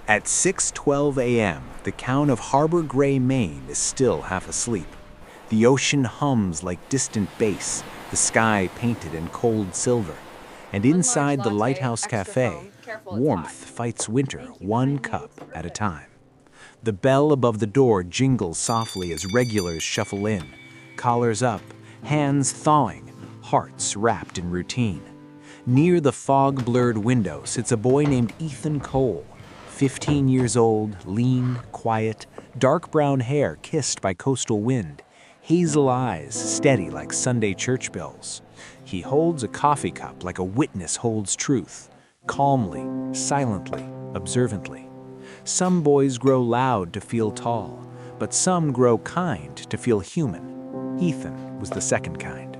At 6:12 a.m., the town of Harbor Gray, Maine is still half asleep. The ocean hums like distant bass, the sky painted in cold silver. And inside the Lighthouse Cafe, warmth fights winter one cup at a time. The bell above the door jingles softly as regulars shuffle in, collars up, hands thawing, hearts wrapped in routine. Near the fog-blurred window sits a boy named Ethan Cole, 15 years old, lean, quiet, dark brown hair kissed by coastal wind, hazel eyes steady like Sunday church bells. He holds a coffee cup like a witness holds truth, calmly, silently, observantly. Some boys grow loud to feel tall, but some grow kind to feel human. Ethan was the second kind.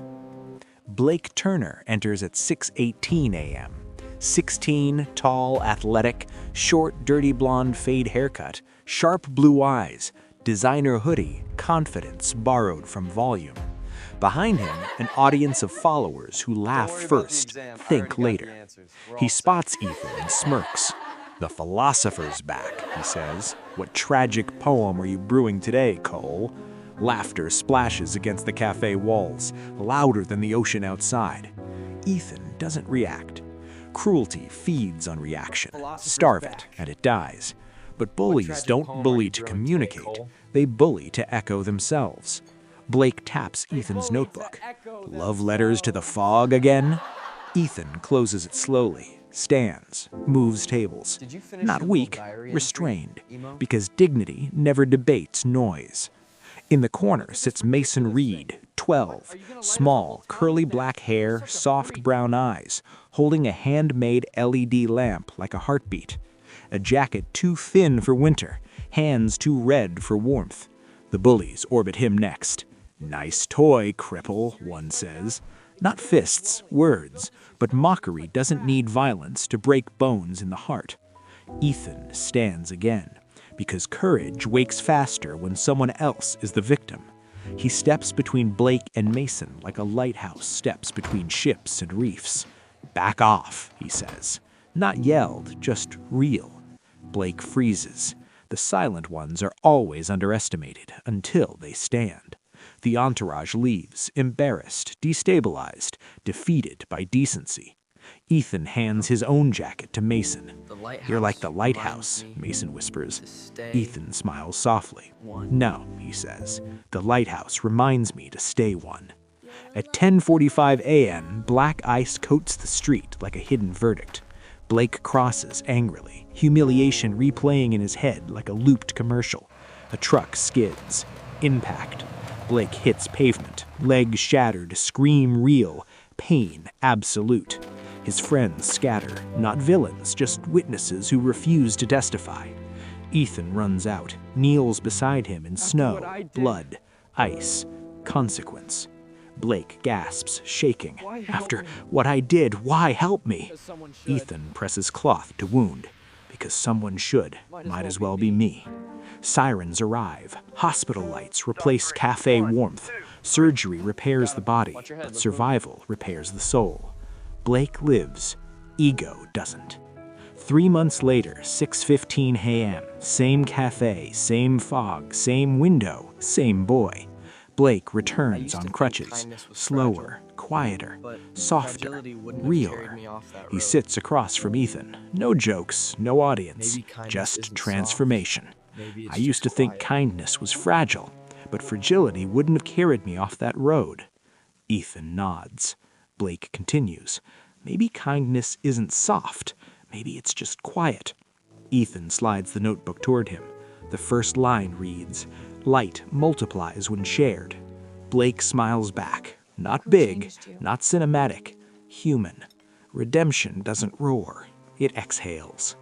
Blake Turner enters at 6:18 a.m. 16, tall, athletic, short, dirty blonde fade haircut, sharp blue eyes, designer hoodie, confidence borrowed from volume. Behind him, an audience of followers who laugh first, think later. He spots Ethan and smirks. "The philosopher's back," he says. "What tragic poem are you brewing today, Cole?" Laughter splashes against the cafe walls, louder than the ocean outside. Ethan doesn't react. Cruelty feeds on reaction. Starve it, and it dies. But bullies don't bully to communicate. They bully to echo themselves. Blake taps Ethan's notebook. "Love letters to the fog again?" Ethan closes it slowly, stands, moves tables. Not weak, restrained, because dignity never debates noise. In the corner sits Mason Reed, 12, small, curly black hair, soft brown eyes, holding a handmade LED lamp like a heartbeat. A jacket too thin for winter, hands too red for warmth. The bullies orbit him next. "Nice toy, cripple," one says. Not fists, words, but mockery doesn't need violence to break bones in the heart. Ethan stands again, because courage wakes faster when someone else is the victim. He steps between Blake and Mason like a lighthouse steps between ships and reefs. "Back off," he says. Not yelled, just real. Blake freezes. The silent ones are always underestimated until they stand. The entourage leaves, embarrassed, destabilized, defeated by decency. Ethan hands his own jacket to Mason. "You're like the lighthouse," Mason whispers. Ethan smiles softly. "No," he says. "The lighthouse reminds me to stay one." At 10:45 a.m., black ice coats the street like a hidden verdict. Blake crosses angrily, humiliation replaying in his head like a looped commercial. A truck skids. Impact. Blake hits pavement, legs shattered, scream real, pain absolute. His friends scatter, not villains, just witnesses who refuse to testify. Ethan runs out, kneels beside him in snow, blood, ice, consequence. Blake gasps, shaking. "After what I did, why help me?" Ethan presses cloth to wound. "Because someone should. Might as well be me." Sirens arrive. Hospital lights replace cafe warmth. Surgery repairs the body, but survival repairs the soul. Blake lives. Ego doesn't. 3 months later, 6:15 a.m., same cafe, same fog, same window, same boy. Blake returns on crutches, slower, quieter, softer, realer. He sits across from Ethan. No jokes, no audience, just transformation. "I used to think kindness was fragile, but fragility wouldn't have carried me off that road." Ethan nods. Blake continues. "Maybe kindness isn't soft. Maybe it's just quiet." Ethan slides the notebook toward him. The first line reads, "Light multiplies when shared." Blake smiles back. Not big, not cinematic, human. Redemption doesn't roar. It exhales.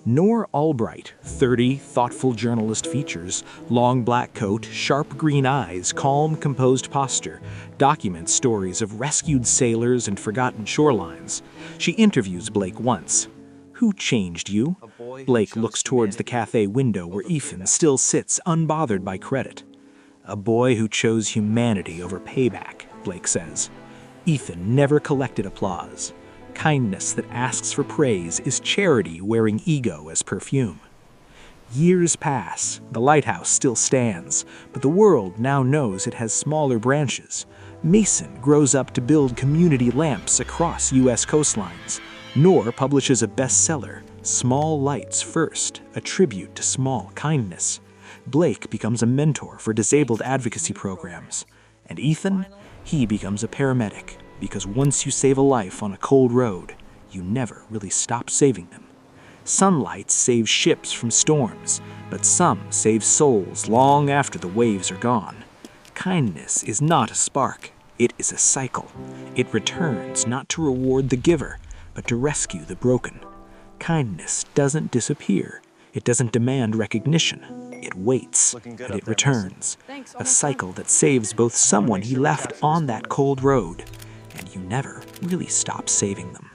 Noor Albright, 30, thoughtful journalist features, long black coat, sharp green eyes, calm, composed posture, documents stories of rescued sailors and forgotten shorelines. She interviews Blake once. "Who changed you?" Blake looks towards the cafe window where Ethan still sits unbothered by credit. "A boy who chose humanity over payback," Blake says. Ethan never collected applause. Kindness that asks for praise is charity wearing ego as perfume. Years pass, the lighthouse still stands, but the world now knows it has smaller branches. Mason grows up to build community lamps across U.S. coastlines. Knorr publishes a bestseller, Small Lights First, a tribute to small kindness. Blake becomes a mentor for disabled advocacy programs. And Ethan, he becomes a paramedic, because once you save a life on a cold road, you never really stop saving them. Sunlight saves ships from storms, but some save souls long after the waves are gone. Kindness is not a spark, it is a cycle. It returns not to reward the giver, but to rescue the broken. Kindness doesn't disappear. It doesn't demand recognition. It waits, and it returns. A cycle that saves both someone he left on that cold road, and you never really stop saving them.